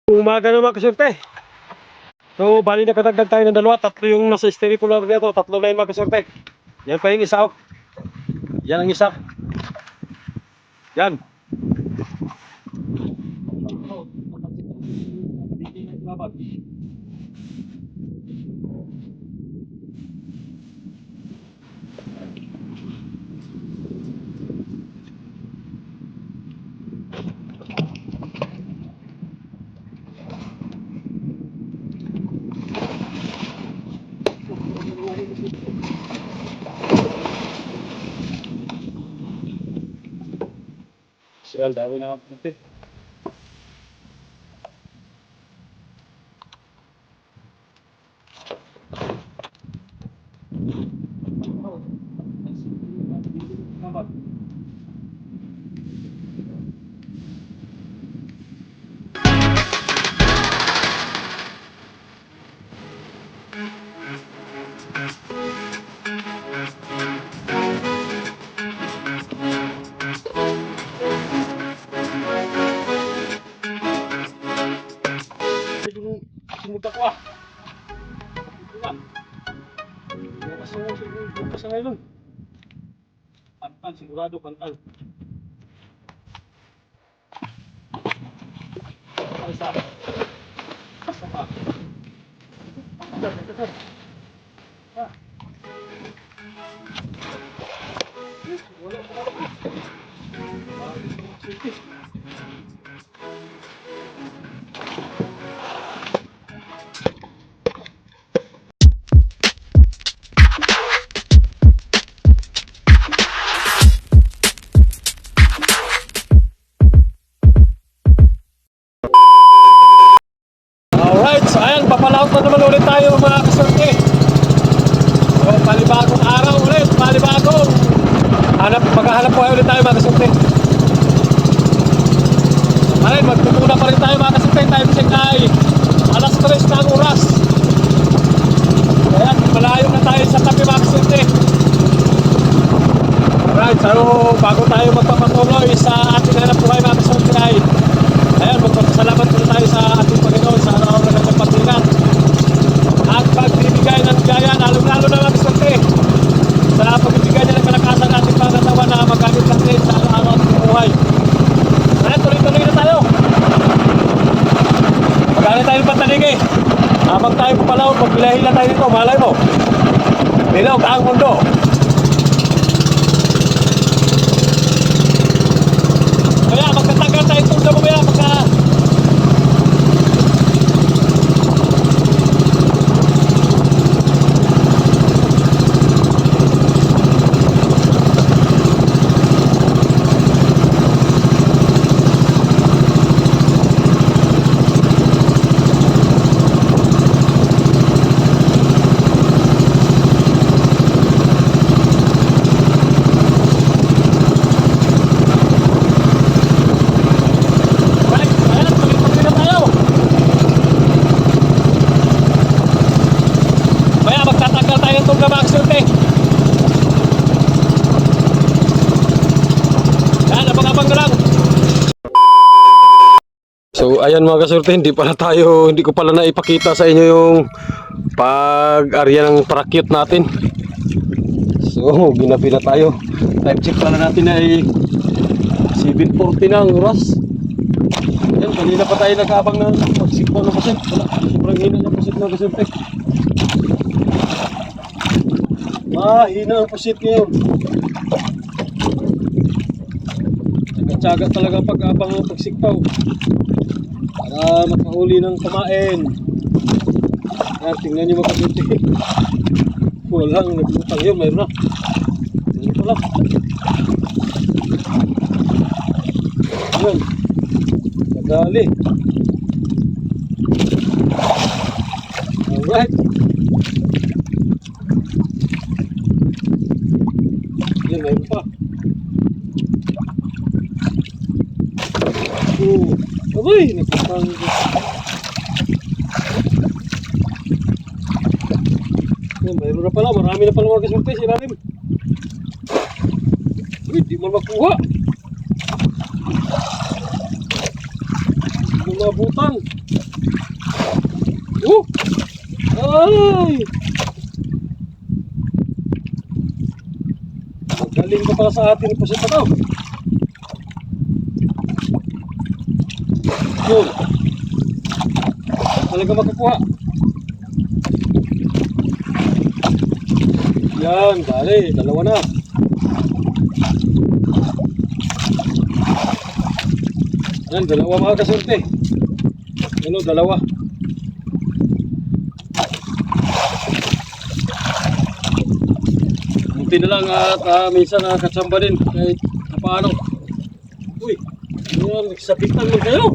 Umaga na mga kasurte. So, bali nakadagdag tayo ng dalawa. Tatlo yung nasa stereo dito. Tatlo na yung mga kasurte. Yan pa yung isa. Yan ang isa. Yan. Siya, dami na kasurte. Sumunta ko ah. Bukas na ngayon. Pantal, sigurado pantal. Isa. Isa pa. Isa. Ah. Wala pa. Alright, so ayan, papalaot na naman ulit tayo mga kasurte. So, palibagong araw ulit, palibagong maghahanap po ulit tayo mga kasurte. Alright, magtutuna pa rin tayo mga kasurte. Time check ay alas 3 na ang oras. Ayan, malayo na tayo sa tabi mga kasurte. Alright, so bago tayo magpapatuloy sa ating hanap buhay mga kasurte ay ayan, magpapasalamat po tayo sa ating Panginoon sa araw-araw na nagpapatuloy at pagbibigay ng biyaya, lalo-lalo na mga kasurte sa pagbibigay niya ng kalakasan ng ating pangatawan na magamit natin sa araw-araw ng buhay. Ayan, tuloy-tuloy na tayo. Magkano tayo ng pantalig eh. Habang tayo papalaot, magbilahin na tayo dito, malay mo. Bilog ang mundo. Kaya magkatagal tayo itong sa mamaya pagka So ayan mga kasurte, hindi ko pala naipakita sa inyo yung pag-arya ng parakyut natin. So ginabi na tayo. Time check pala natin ay 7:40 na ang oras. Ayan, kanina pa tayo nag-abang ng pagsikpo ng pasit. Wala, sobrang hina ng pasit mga kasurte. Mahina ang pasit ngayon. Tsaga talaga pag-abang ng pagsikpaw para makahuli ng kumain. Yan, tingnan nyo mga kasurte. Walang naglutang yun, mayroon na. Tingnan ko lang. Yan, nagali. Alright. Yan, mayroon pa. Abay, nagpapang mayroon na pala, marami na pala mga kasurte sa ilalim. Uy, di mo makuha. Di mo Mabutan. Ay! Magaling ka pala sa atin po sa to. Yun. Talaga makakuha. Yan, dali. Dalawa na. Yan, dalawa mga kasurte. Ano, dalawa. Buti na lang at minsan katsamba din kahit paano. Uy, yan, nagsabitan mo kayo.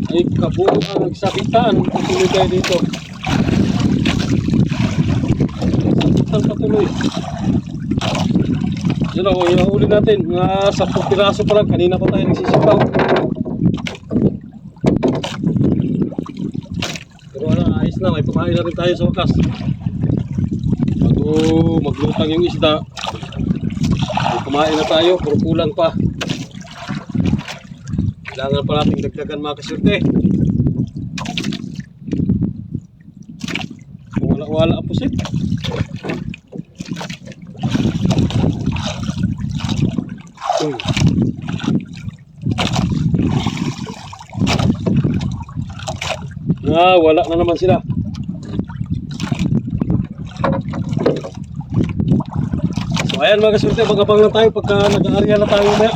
Ay, kabuo ang nagsabitan. Patuloy kayo dito. Nagsabitan patuloy. Yan o, uli natin. Mga 10 piraso pa lang. Kanina pa tayo nagsisipaw. Pero ayos na. May pakain na rin tayo sa wakas. Bago maglutang yung isda, may kumain na tayo. Pero kulang pa. Kailangan pa natin dagdagan mga kasurte. Wala ang pusit. Wala na naman sila. So ayan mga kasurte, mag-abang lang tayo pagka nag-aarya na tayo maya.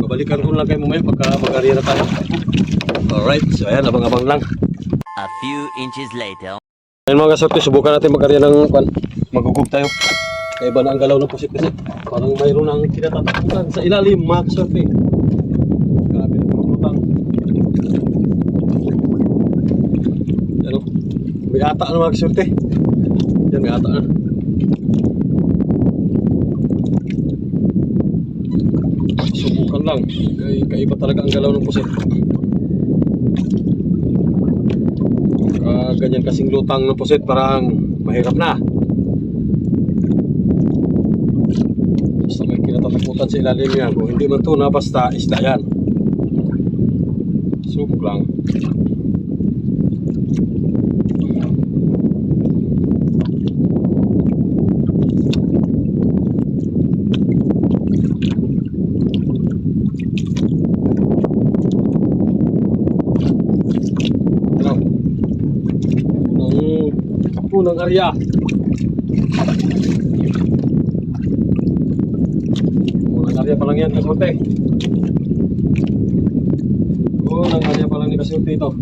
Babalikan ko lang kayo mamaya pagka mag-aarya na tayo. Alright, so ayan, abang-abang lang. A few inches later. Ayan mga kasurte, subukan natin mag-aarya ng magugug tayo. Kaya iba na ang galaw ng pusit kasi parang mayroon ng kinatatakutan sa ilalim mga kasurte. Grabe na mga lutang. Yan o, may ata na mga kasurte. Yan, may ata na. Subukan lang, kaiba talaga ang galaw ng pusit. Ganyan kasing lutang ng pusit parang mahirap na. Basta may kinatatakutan sa ilalim yan. Kung hindi man ito na basta isda yan. Subok lang. Unang area. Unang area pa lang yan, kasunti. Unang area pa lang ni kasunti ito.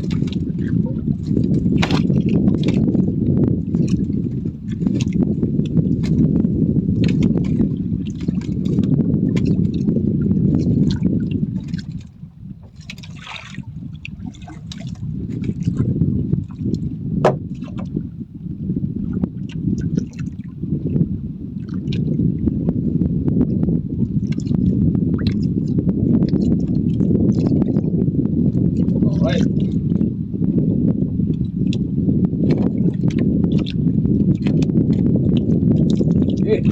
Alright. Okay.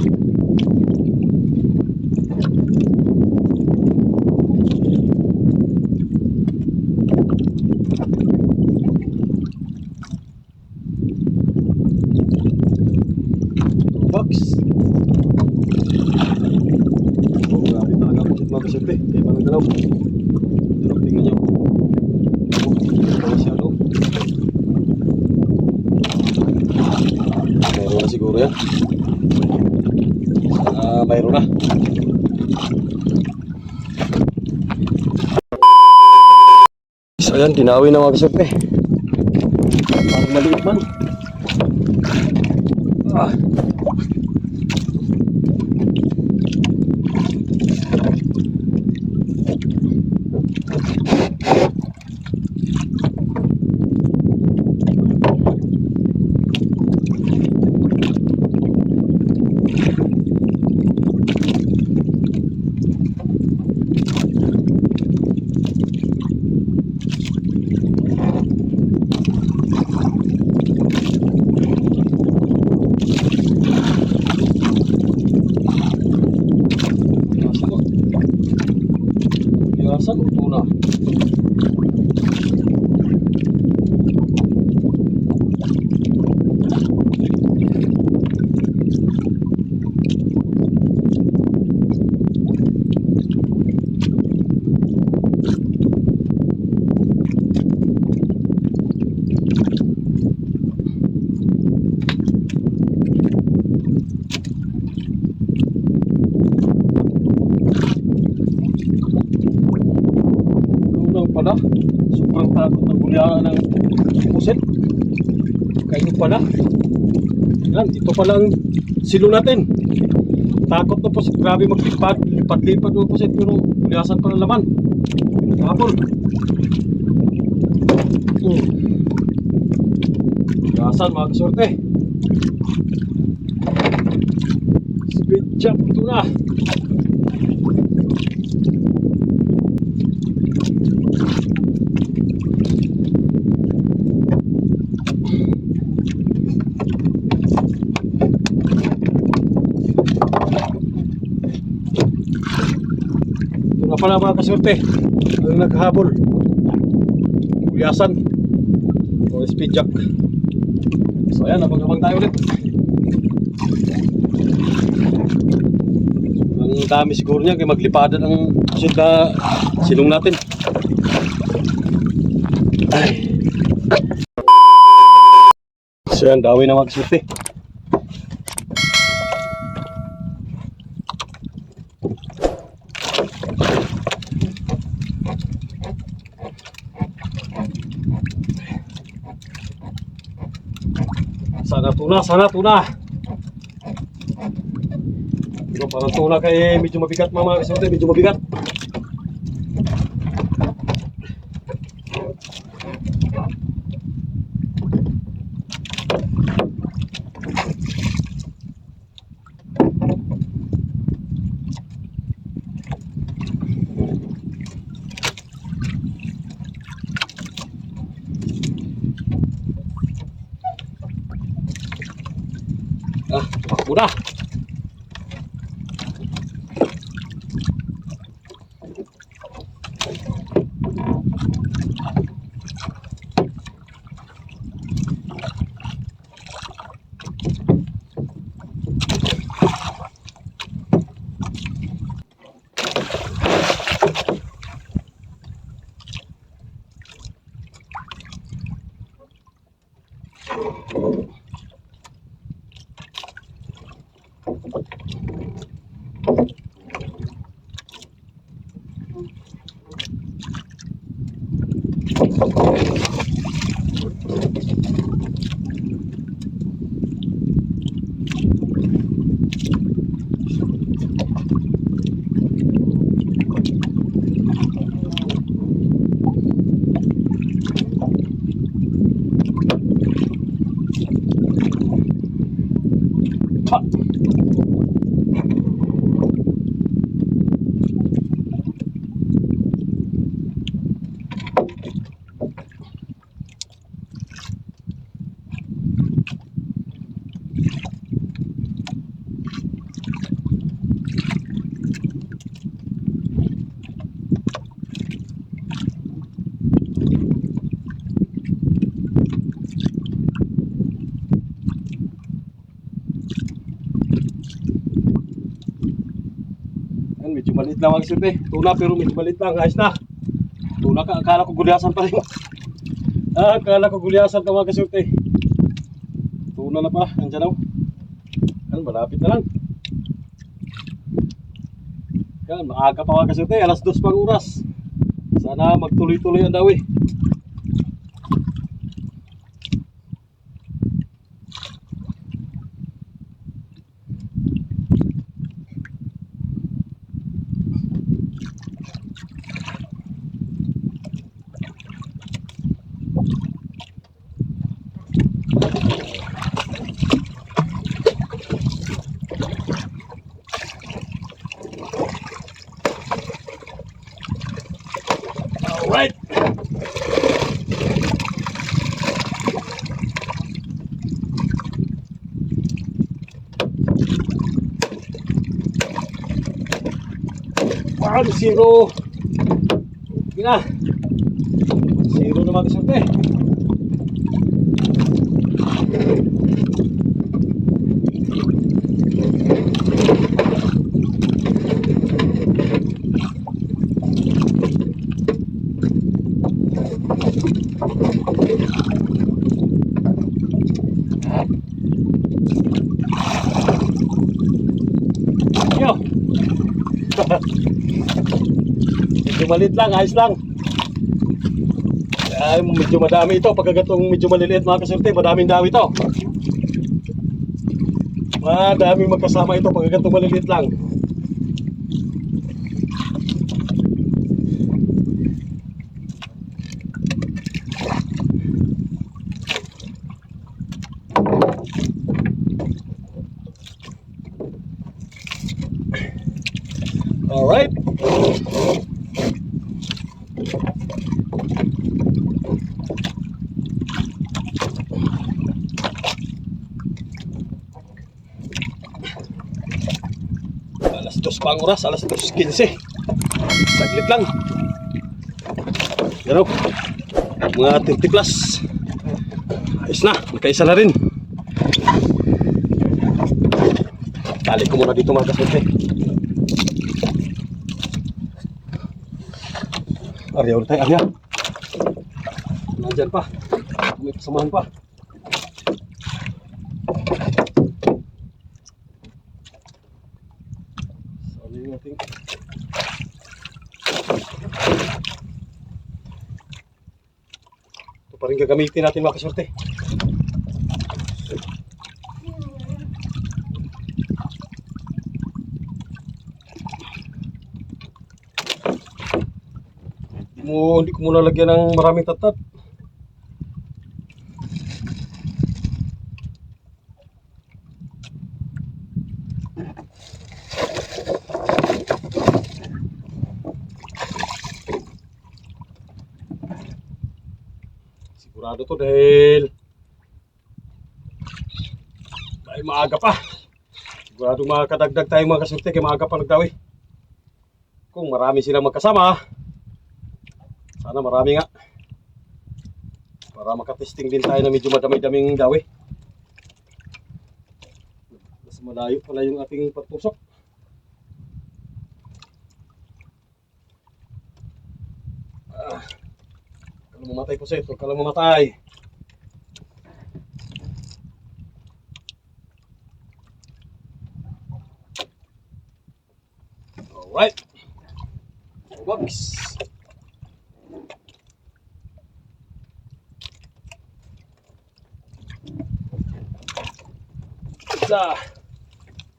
Box. Oh, grabe talaga ang mga kasyente. Kaya parang galaw. Tingnan nyo. Masyado. Mayroon na siguro yan. Mayroon na. So ayan, tinawi na mga kasyente. Parang maliit man. Yasan o tuna? Unang pala, sobrang takot ng bulyara ng pusit. Kainit pala. Yan, ito pala ang silo natin. Takot na pusit, grabe maglipad, lipat-lipat ng pusit, pero bulyasan pa ng laman. Hapon. Bulyasan mga kasorte. Speed jump ito na. Ito na pala mga kasorte ang naghabol. Bulyasan o speed jack. So ayan, abang-abang tayo ulit. Ang dami siguro niya kaya maglipadan ang pusit na silong natin. Ay. So yan, dawin na mga kasorte. Sana tuna, sana tuna. Pero parang tuna kay medyo mabigat mga kasorte, medyo mabigat. Ah, tumakbo na. Medyo maliit lang ang sirte. Tuna pero medyo maliit lang. Ayos na. Tuna ka. Akala ko gulyasan pa rin. Akala ko gulyasan ka mga kasurte. Tuna na pa. Nandiyan ako. Yan, malapit na lang. Yan, maaga pa mga kasurte. Alas 2 pang oras. Sana magtuloy-tuloy ang dawi. Alright. Wow, zero. Sige na. Zero na mga kasurte. Yo. Medyo maliit lang, ayos lang. Ay, medyo madami ito. Pagkagatong medyo maliliit mga kasurte, madaming dami ito. Madaming magkasama ito pagkagatong maliliit lang. Alright. Alas 2 pa ang oras, alas 2:15. Saglit lang. Yan o. Mga 30 plus. Ayos na, magkaisa na rin. Tali ko muna dito mga kasurte. Arya ulit tayo, Arya. Nandyan pa. May kasamahan pa. So, ano yung ating... Ito pa rin gagamitin natin mga kasurte. Hindi ko muna lagyan ng maraming tatat. Sigurado to dahil maaga pa. Sigurado makakadagdag tayo mga kasurte kaya maaga pa nagdawi. Kung marami silang magkasama, sana marami nga. Para makatesting din tayo na medyo madami-daming dawi. Mas malayo pala yung ating pagtusok. Kala mamatay po sa ito, kala mamatay. Alright. Wags. Isa,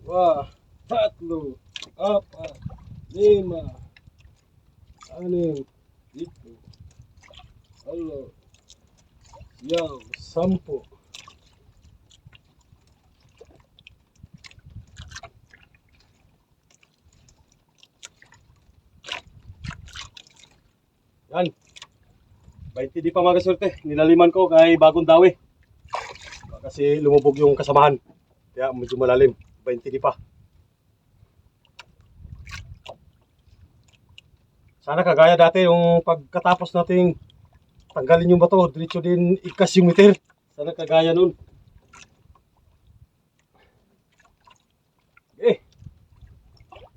dua, tatlo, apat, lima, anim, ito, walo, siyam, sampu. Yan. 20 di pa mga kasurte. Nilaliman ko kay bagong dawi. Kasi lumubog yung kasamahan. Kaya medyo malalim. 20 di pa. Sana kagaya dati yung pagkatapos nating tanggalin yung bato, diretso din ikas yung meter. Sana kagaya nun.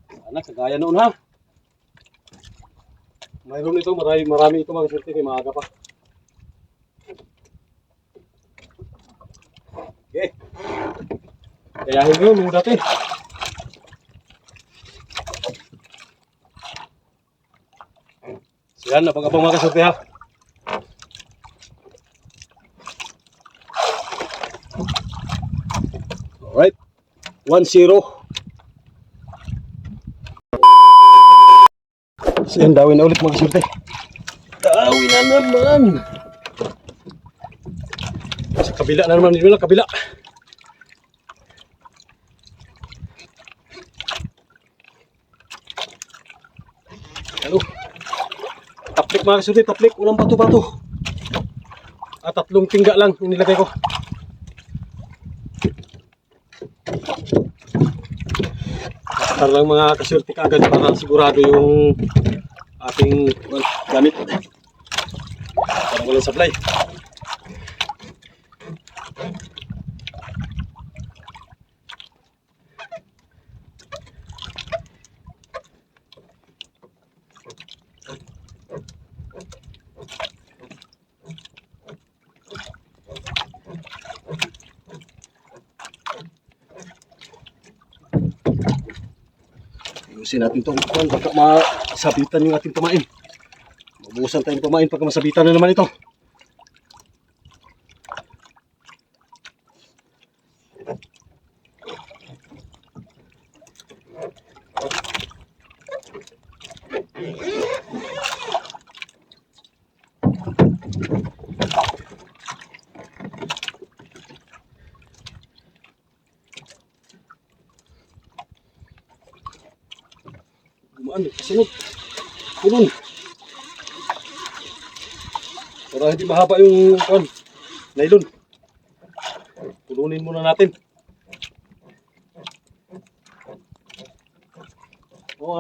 Sana kagaya nun ha. Mayroon ito, marami ito mga kasurte kay maaga pa. Okay. Kayahin nyo nung dati. So yan, napag-abang mga kasurte ha. Alright. 1-0. So yan, dawin na ulit mga kasurte. Dawin na naman. Sa kabila na naman, dito na kabila. Ano? Taplik mga kasurte, taplik. Walang bato-bato. At 3 tingga lang yung nilagay ko. Tar lang mga kasurte kaagad para sigurado yung ating gamit para walang supply. Ayusin natin itong kuwan, baka masabitan yung ating pamain. Mabuhusan tayong pamain pagka masabitan na naman ito. Gumaan, kasunod. Pulun. Para hindi mahaba yung nylon. Pulunin muna natin. Oo,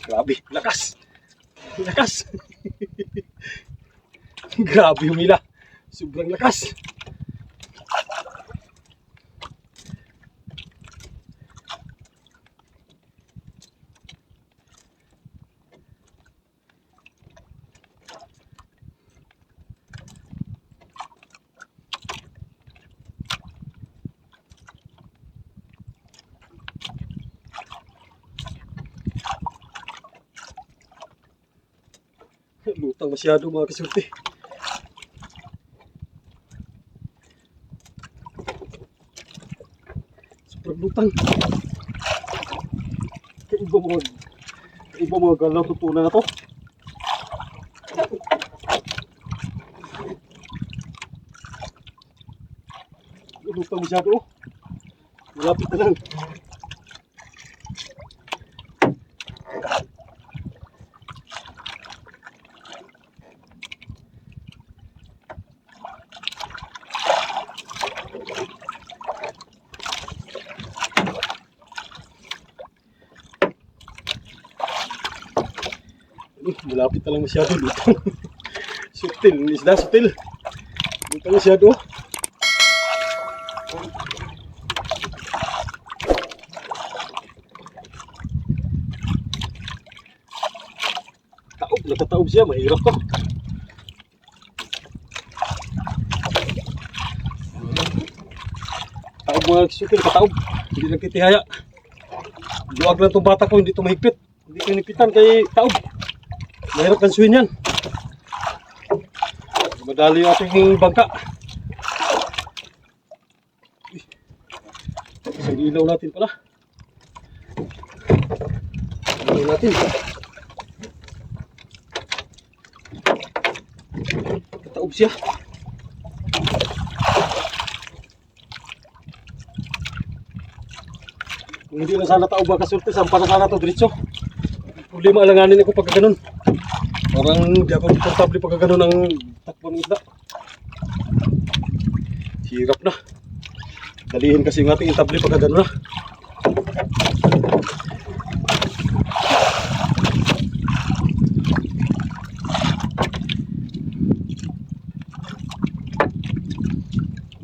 grabe, lakas. Lakas. Grabe humila. Sobrang lakas. Lutang masyado mga kasulti. Sobrang lutang. Kaiba mga galaw tutunan na to. Lutang masyado. Malapit na lang. Malapit na lang masyado dito. Sutil, isda, sutil. Dito masyado. Taob, nakataob siya, mahirap to. Taob mga sutil, kataob. Hindi lang kitihaya. Luwag lang itong bata ko, hindi ito mahigpit. Hindi ito hinipitan kay taob. Mahirap kansuin yan. Madali yung ating bangka. Isang ilaw natin pala. Ilaw natin. Kataob siya. Kung hindi na sana taob ang kasulti, sampa na sana ito diretso. Problema alanganin ako pagka ganun. Parang hindi ako komportable pagka ganun ang takbo ng isda. Hirap na. Dalihin kasi yung ating intable pagka ganun na.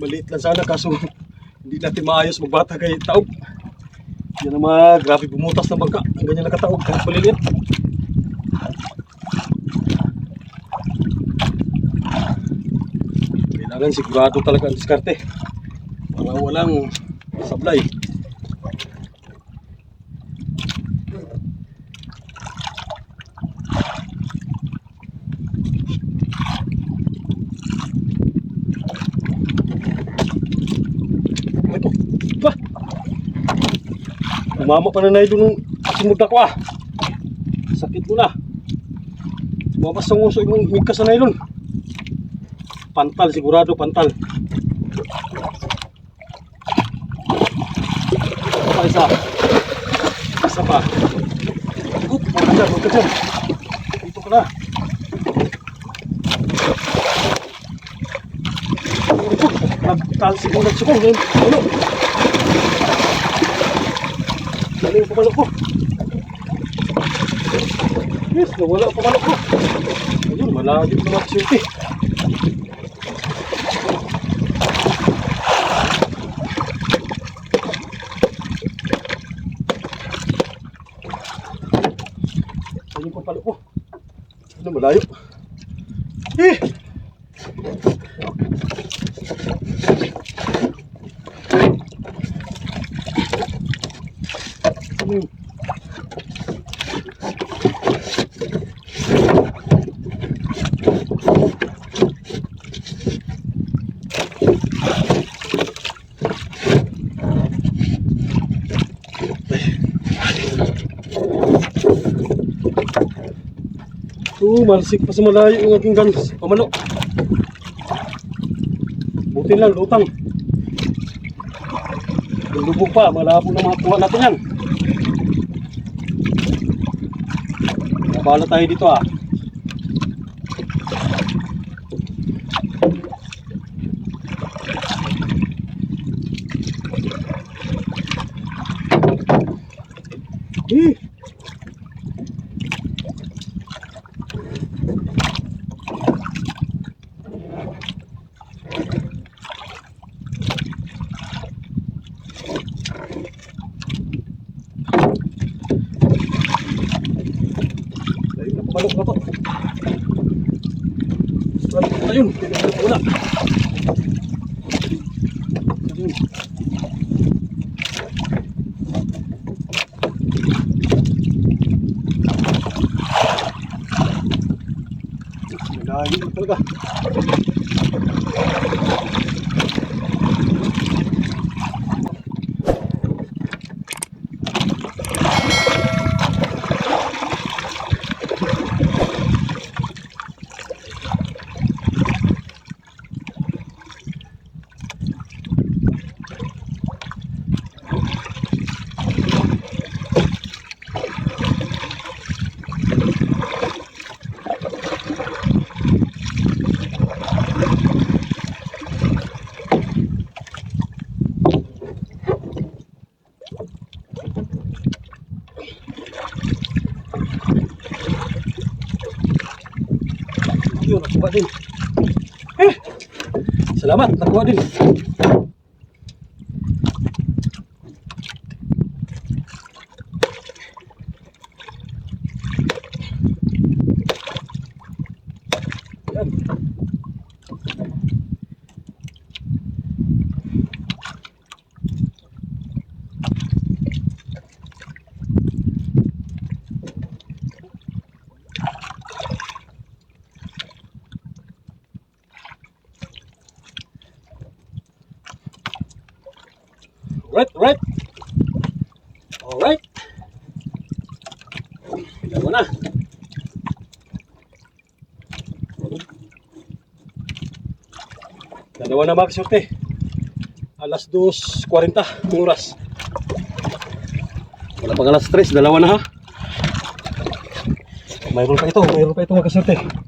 Maliit lang sana kaso hindi natin maayos magbata kay taob. Yan ang mga grabe bumutas ng bangka. Ang ganyan nakataob kahit paliliit. Kailangan sigurado talaga ang diskarte para walang sablay. Ito, ba? Umama pa na na doon ng sumugda ko ah. Sakit mo na. Mapas ang uso yung migkas na nylon. Pantal, sigurado pantal. isa. Isa pa. Huwag ka dyan, huwag ka dyan. Dito ka na. Nagtalsik mo nagsukong. Ano? Ano yung pamalok ko? Yes, nawala ang pamalok ko. Ayun, malalim na magsulti. Ano yung pamalok ko? Ano, malayo? Eh! Malsik pa sa malayo yung aking guns. Pamanok. Buti lang, lutang. Yung lubog pa, malabo na makakuha natin yan. Nabala tayo dito ah. Eh! Balok na to. Ayun, pinagbalok ko na. Ayun. Malayo na talaga. Yun, nakuha din. Eh! Salamat, nakuha din. Yan. Alright. Alright. Dalawa na. Dalawa na mga kasorte. Alas 2:40 ang oras. Wala pang alas 3, dalawa na ha. Mayroon pa ito mga kasorte.